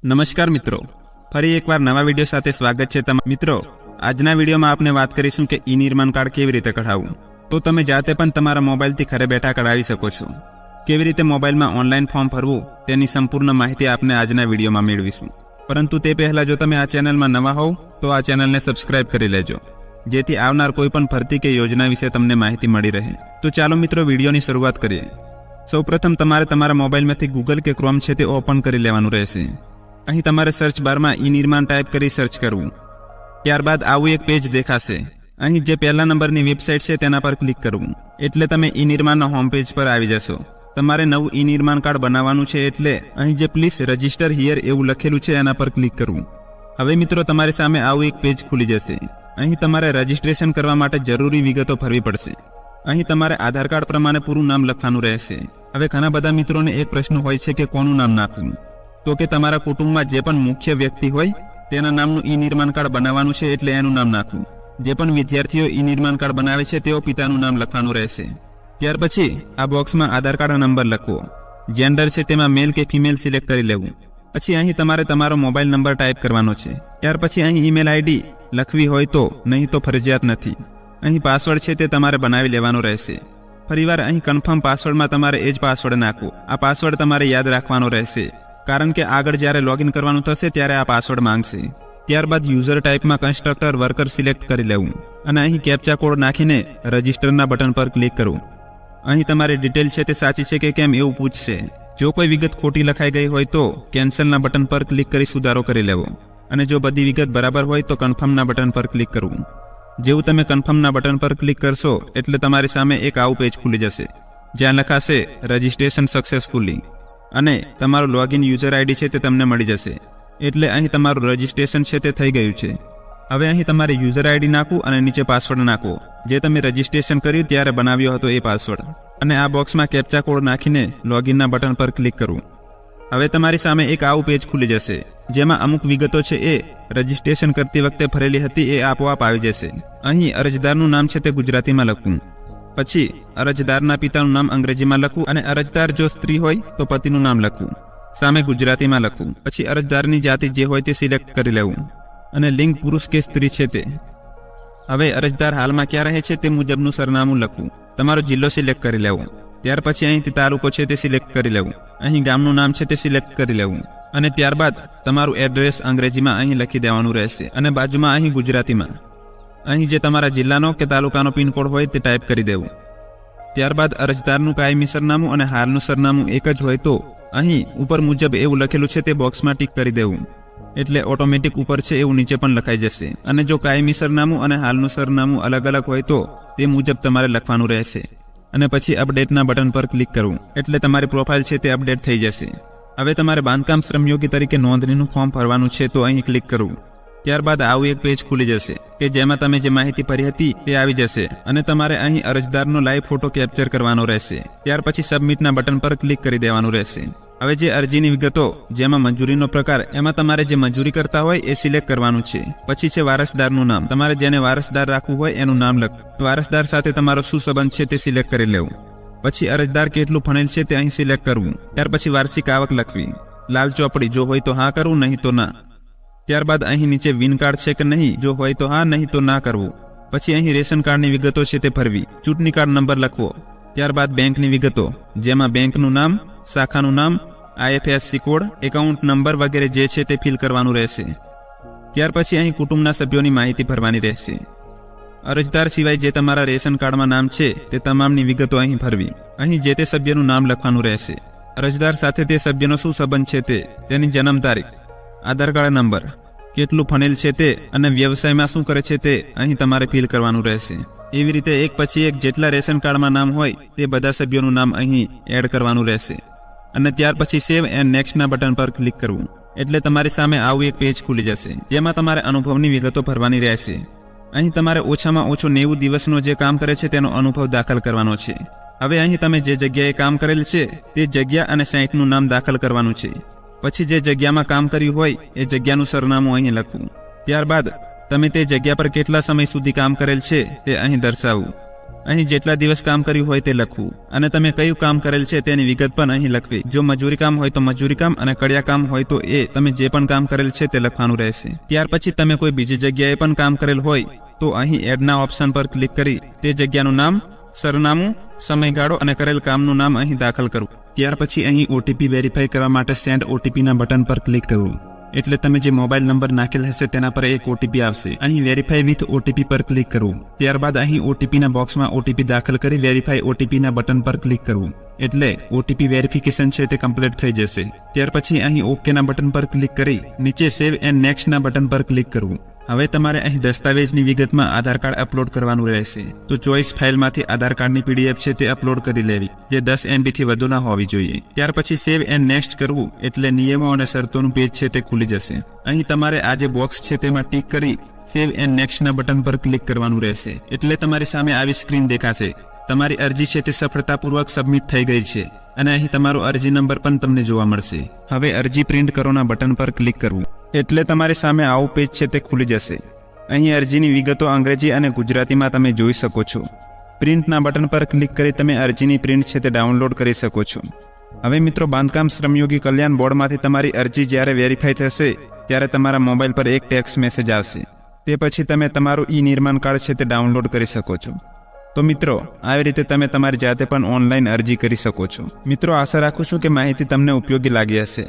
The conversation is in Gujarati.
નમસ્કાર મિત્રો, ફરી એકવાર નવા વિડીયો સાથે સ્વાગત છે મિત્રો. આજના વિડીયોમાં આપણે વાત કરીશું કે ઈ નિર્માણ કાર્ડ કેવી રીતે કઢાવવું. તો તમે જાતે પણ તમારા મોબાઈલથી ઘરે બેઠા કઢાવી શકો છો. કેવી રીતે મોબાઈલમાં ઓનલાઈન ફોર્મ ભરવું તેની સંપૂર્ણ માહિતી આપણે આજના વિડીયોમાં મેળવીશું. પરંતુ તે પહેલાં જો તમે આ ચેનલમાં નવા હોવ તો આ ચેનલને સબસ્ક્રાઇબ કરી લેજો, જેથી આવનાર કોઈ પણ ભરતી કે યોજના વિશે તમને માહિતી મળી રહે. તો ચાલો મિત્રો, વિડીયોની શરૂઆત કરીએ. સૌપ્રથમ તમારે તમારા મોબાઈલમાંથી ગૂગલ કે ક્રોમ છે તે ઓપન કરી લેવાનું રહેશે. અહીં તમારે સર્ચ બારમાં ઈ નિર્માણ ટાઈપ કરી સર્ચ કરવું. ત્યારબાદ આવું એક પેજ દેખાશે. અહીં જે પહેલા નંબરની વેબસાઇટ છે તેના પર ક્લિક કરવું, એટલે તમે ઈ નિર્માણના હોમ પેજ પર આવી જશો. તમારે નવું ઈ નિર્માણ કાર્ડ બનાવવાનું છે, એટલે અહીં જે પ્લીઝ રજિસ્ટર હિયર એવું લખેલું છે એના પર ક્લિક કરવું. હવે મિત્રો, તમારી સામે આવું એક પેજ ખુલી જશે. અહીં તમારે રજિસ્ટ્રેશન કરવા માટે જરૂરી વિગતો ભરવી પડશે. અહીં તમારે આધાર કાર્ડ પ્રમાણે પૂરું નામ લખવાનું રહેશે. હવે ઘણા બધા મિત્રોને એક પ્રશ્ન હોય છે કે કોનું નામ નાખવું. તો કે તમારા કુટુંબમાં જે પણ મુખ્ય વ્યક્તિ હોય તેના નામનું ઈ નિર્માણ કાર્ડ બનાવવાનું છે, એટલે એનું નામ નાખવું. જે પણ વિદ્યાર્થીઓ ઈ નિર્માણ કાર્ડ બનાવે છે તેઓ પિતાનું નામ લખવાનું રહેશે. ત્યાર પછી આ બોક્સમાં આધાર કાર્ડ નંબર લખવો. જેન્ડર છે તેમાં મેલ કે ફિમેલ સિલેક્ટ કરી લેવું. પછી અહીં તમારે તમારો મોબાઈલ નંબર ટાઈપ કરવાનો છે. ત્યાર પછી અહીં ઈમેલ આઈડી લખવી હોય તો, નહીં તો ફરજિયાત નથી. અહીં પાસવર્ડ છે તે તમારે બનાવી લેવાનો રહેશે. ફરીવાર અહીં કન્ફર્મ પાસવર્ડમાં તમારે એ જ પાસવર્ડ નાખવો. આ પાસવર્ડ તમારે યાદ રાખવાનો રહેશે, કારણ કે આગળ જ્યારે લોગિન કરવાનું થશે ત્યારે આ પાસવર્ડ માંગશે. ત્યારબાદ યુઝર ટાઈપમાં કન્સ્ટ્રક્ટર વર્કર સિલેક્ટ કરી લેવું અને અહીં કેપ્ચા કોડ નાખીને રજિસ્ટરના બટન પર ક્લિક કરવું. અહીં તમારી ડિટેલ છે તે સાચી છે કે કેમ એવું પૂછશે. જો કોઈ વિગત ખોટી લખાઈ ગઈ હોય તો કેન્સલના બટન પર ક્લિક કરી સુધારો કરી લેવો, અને જો બધી વિગત બરાબર હોય તો કન્ફર્મના બટન પર ક્લિક કરવું. જેવું તમે કન્ફર્મના બટન પર ક્લિક કરશો એટલે તમારી સામે એક આવું પેજ ખુલી જશે, જ્યાં લખાશે રજિસ્ટ્રેશન સક્સેસફુલી, અને તમારું લોગિન યુઝર આઈડી છે તે તમને મળી જશે. એટલે અહીં તમારું રજિસ્ટ્રેશન છે તે થઈ ગયું છે. હવે અહીં તમારે યુઝર આઈડી નાખવું અને નીચે પાસવર્ડ નાખવો, જે તમે રજિસ્ટ્રેશન કર્યું ત્યારે બનાવ્યો હતો એ પાસવર્ડ, અને આ બોક્સમાં કેપ્ચા કોડ નાખીને લોગિનના બટન પર ક્લિક કરવું. હવે તમારી સામે એક આવું પેજ ખુલી જશે, જેમાં અમુક વિગતો છે એ રજિસ્ટ્રેશન કરતી વખતે ભરેલી હતી એ આપોઆપ આવી જશે. અહીં અરજદારનું નામ છે તે ગુજરાતીમાં લખવું. પછી અરજદારના પિતાનું નામ અંગ્રેજીમાં લખવું, અને અરજદાર જો સ્ત્રી હોય તો પતિનું નામ લખવું, સામે ગુજરાતીમાં લખવું. પછી અરજદારની જાતિ જે હોય તે સિલેક્ટ કરી લેવું, અને લિંગ પુરુષ કે સ્ત્રી છે તે. હવે અરજદાર હાલમાં ક્યાં રહે છે તે મુજબનું સરનામું લખવું. તમારો જિલ્લો સિલેક્ટ કરી લેવો. ત્યાર પછી અહીંથી તાલુકો છે તે સિલેક્ટ કરી લેવું. અહીં ગામનું નામ છે તે સિલેક્ટ કરી લેવું, અને ત્યારબાદ તમારું એડ્રેસ અંગ્રેજીમાં અહીં લખી દેવાનું રહેશે, અને બાજુમાં અહીં ગુજરાતીમાં અહીં જે તમારા જિલ્લાનો કે તાલુકાનો પિનકોડ હોય તે ટાઈપ કરી દેવું. ત્યારબાદ અરજદારનું કાયમી સરનામું અને હાલનું સરનામું એક જ હોય તો અહીં ઉપર મુજબ એવું લખેલું છે તે બોક્સમાં ટિક કરી દેવું, એટલે ઓટોમેટિક ઉપર છે એવું નીચે પણ લખાઈ જશે. અને જો કાયમી સરનામું અને હાલનું સરનામું અલગ અલગ હોય તો તે મુજબ તમારે લખવાનું રહેશે, અને પછી અપડેટના બટન પર ક્લિક કરવું, એટલે તમારી પ્રોફાઇલ છે તે અપડેટ થઈ જશે. હવે તમારે બાંધકામ શ્રમયોગી તરીકે નોંધણીનું ફોર્મ ભરવાનું છે, તો અહીં ક્લિક કરવું. ત્યારબાદ આવું એક પેજ ખુલી જશે કે જેમાં તમે જે માહિતી ભરી હતી તે આવી જશે, અને તમારે અહીં અરજદારનો લાઈવ ફોટો કેપ્ચર કરવાનો રહેશે. ત્યાર પછી સબમિટના બટન પર ક્લિક કરી દેવાનું રહેશે. હવે જે અરજીની વિગતો, જેમાં મંજૂરીનો પ્રકાર, એમાં તમારે જે મંજૂરી કરતા હોય એ સિલેક્ટ કરવાનું છે. પછી છે વારસદારનું નામ. તમારે જેને વારસદાર રાખવું હોય એનું નામ લખ. વારસદાર સાથે તમારો શું સંબંધ છે તે સિલેક્ટ કરી લેવું. પછી અરજદાર કેટલું ભણેલ છે તે અહીં સિલેક્ટ કરવું. ત્યાર પછી વાર્ષિક આવક લખવી. લાલ ચોપડી, જો હોય તો હા કરવું, નહીં તો ના. ત્યારબાદ અહીં નીચે વિન કાર્ડ છે કે નહીં, જો હોય તો હા, નહીં તો ના કરવું. પછી અહીં રેશન કાર્ડની વિગતો છે તે ભરવી. ચૂંટણી કાર્ડ નંબર લખવો. ત્યારબાદ બેંકની વિગતો, જેમાં બેંકનું નામ, શાખાનું નામ, IFSC કોડ, એકાઉન્ટ નંબર વગેરે જે છે તે ફિલ કરવાનું રહેશે. ત્યાર પછી અહીં કુટુંબના સભ્યોની માહિતી ભરવાની રહેશે. અરજદાર સિવાય જે તમારા રેશન કાર્ડમાં નામ છે તે તમામની વિગતો અહીં ભરવી. અહીં જે તે સભ્યનું નામ લખવાનું રહેશે. અરજદાર સાથે તે સભ્યનો શું સંબંધ છે તે, તેની જન્મ તારીખ, આધાર કાર્ડ નંબર, કેટલું ભણેલ છે તે, અને વ્યવસાયમાં શું કરે છે તે અહીં તમારે ફિલ કરવાનું રહેશે. એવી રીતે એક પછી એક જેટલા રેશન કાર્ડમાં નામ હોય તે બધા સભ્યોનું નામ અહીં એડ કરવાનું રહેશે, અને ત્યાર પછી સેવ એન્ડ નેક્સ્ટના બટન પર ક્લિક કરવું. એટલે તમારી સામે આવું એક પેજ ખુલી જશે, જેમાં તમારે અનુભવની વિગતો ભરવાની રહેશે. અહીં તમારે ઓછામાં ઓછો 90 દિવસનો જે કામ કરે છે તેનો અનુભવ દાખલ કરવાનો છે. હવે અહીં તમે જે જગ્યાએ કામ કરેલ છે તે જગ્યા અને સાઇટનું નામ દાખલ કરવાનું છે. પછી જે જગ્યામાં કામ કર્યું હોય એ જગ્યાનું સરનામું અહીં લખવું. ત્યારબાદ તમે તે જગ્યા પર કેટલા સમય સુધી કામ કરેલ છે તે અહીં દર્શાવવું. અહીં જેટલા દિવસ કામ કર્યું હોય તે લખવું અને તમે કયું કામ કરેલ છે તેની વિગત પણ અહીં લખવી. જો મજૂરી કામ હોય તો મજૂરી કામ અને કડિયા કામ હોય તો એ તમે જે પણ કામ કરેલ છે તે લખવાનું રહેશે. ત્યાર પછી તમે કોઈ બીજી જગ્યાએ પણ કામ કરેલ હોય તો અહીં એડના ઓપ્શન પર ક્લિક કરી તે જગ્યાનું નામ, સરનામું, સમયગાળો અને કરેલ કામનું નામ અહીં દાખલ કરવું. ત્યાર પછી અહીં ઓટીપી વેરીફાઈ કરવા માટે સેન્ડ ઓટીપીના બટન પર ક્લિક કરવું. એટલે તમે જે મોબાઈલ નંબર નાખેલ હશે તેના પર એક ઓટીપી આવશે. અહીં વેરીફાઈ વિથ ઓટીપી પર ક્લિક કરવું. ત્યારબાદ અહીં ઓટીપીના બોક્સમાં ઓટીપી દાખલ કરી વેરીફાઈ ઓટીપીના બટન પર ક્લિક કરવું. એટલે ઓટીપી વેરિફિકેશન છે તે કમ્પ્લીટ થઈ જશે. ત્યાર પછી અહીં ઓકેના બટન પર ક્લિક કરી નીચે સેવ એન્ડ નેક્સ્ટના બટન પર ક્લિક કરવું. હવે તમારે અહીં દસ્તાવેજની વિગતમાં આધાર કાર્ડ અપલોડ કરવાનું રહેશે. તો ચોઈસ ફાઇલમાંથી આધાર કાર્ડની પીડીએફ છે તે અપલોડ કરી લેવી, જે 10 MB થી વધુ ના હોવી જોઈએ. ત્યાર પછી સેવ એન્ડ નેક્સ્ટ કરવું એટલે નિયમો અને શરતોનું પેજ છે તે ખુલી જશે. અહીં તમારે આ જે બોક્સ છે તેમાં ટીક કરી સેવ એન્ડ નેક્સ્ટના બટન પર ક્લિક કરવાનું રહેશે. એટલે તમારી સામે આવી સ્ક્રીન દેખાશે. તમારી અરજી છે તે સફળતાપૂર્વક સબમિટ થઈ ગઈ છે અને અહીં તમારો અરજી નંબર પણ તમને જોવા મળશે. હવે અરજી પ્રિન્ટ કરોના બટન પર ક્લિક કરવું એટલે તમારી સામે આવું પેજ છે તે ખુલી જશે. અહીં અરજીની વિગતો અંગ્રેજી અને ગુજરાતીમાં તમે જોઈ શકો છો. પ્રિન્ટના બટન પર ક્લિક કરી તમે અરજીની પ્રિન્ટ છે તે ડાઉનલોડ કરી શકો છો. હવે મિત્રો, બાંધકામ શ્રમયોગી કલ્યાણ બોર્ડમાંથી તમારી અરજી જ્યારે વેરીફાઈ થશે ત્યારે તમારા મોબાઈલ પર એક ટેક્સ્ટ મેસેજ આવશે. તે પછી તમે તમારું ઈ નિર્માણ કાર્ડ છે તે ડાઉનલોડ કરી શકો છો. તો મિત્રો, આવી રીતે તમે તમારી જાતે પણ ઓનલાઈન અરજી કરી શકો છો. મિત્રો, આશા રાખું છું કે માહિતી તમને ઉપયોગી લાગી હશે.